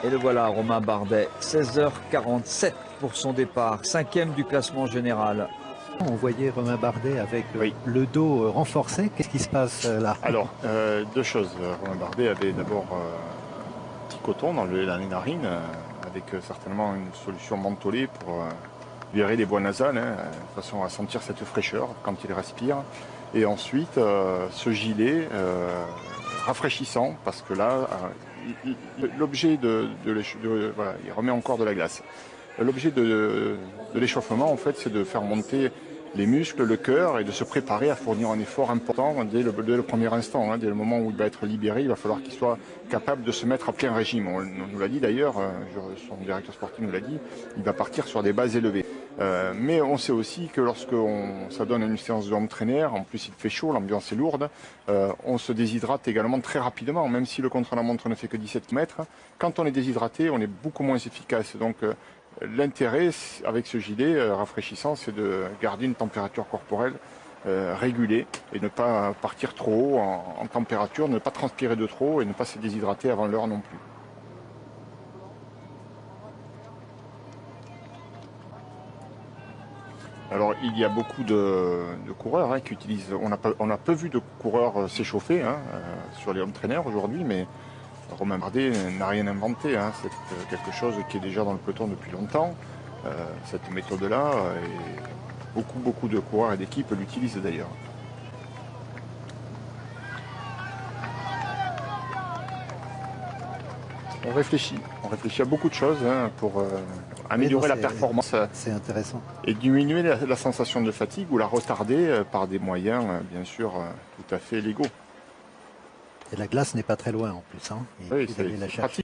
Et le voilà, Romain Bardet, 16h47 pour son départ, 5e du classement général. On voyait Romain Bardet avec Oui. le dos renforcé. Qu'est-ce qui se passe là? Alors, deux choses. Romain Bardet avait d'abord un petit coton dans la narine, avec certainement une solution mentholée pour libérer les voies nasales, de façon à sentir cette fraîcheur quand il respire. Et ensuite, ce gilet rafraîchissant, parce que là, l'objet voilà, il remet encore de la glace. L'objet de l'échauffement, en fait, c'est de faire monter les muscles, le cœur, et de se préparer à fournir un effort important dès le premier instant. Dès le moment où il va être libéré, il va falloir qu'il soit capable de se mettre à plein régime. On nous l'a dit d'ailleurs, son directeur sportif nous l'a dit, il va partir sur des bases élevées. Mais on sait aussi que lorsque ça donne une séance de home trainer, en plus il fait chaud, l'ambiance est lourde, on se déshydrate également très rapidement, même si le contre-la-montre ne fait que 17 km. Quand on est déshydraté, on est beaucoup moins efficace. Donc l'intérêt avec ce gilet rafraîchissant, c'est de garder une température corporelle régulée et ne pas partir trop haut en température, ne pas transpirer de trop et ne pas se déshydrater avant l'heure non plus. Alors il y a beaucoup de coureurs qui utilisent, on a peu vu de coureurs s'échauffer sur les home trainers aujourd'hui, mais Romain Bardet n'a rien inventé, c'est quelque chose qui est déjà dans le peloton depuis longtemps. Cette méthode-là, et beaucoup de coureurs et d'équipes l'utilisent d'ailleurs. On réfléchit à beaucoup de choses pour améliorer la performance. C'est intéressant. Et diminuer la sensation de fatigue ou la retarder par des moyens, bien sûr, tout à fait légaux. Et la glace n'est pas très loin en plus. Oui, c'est pratique.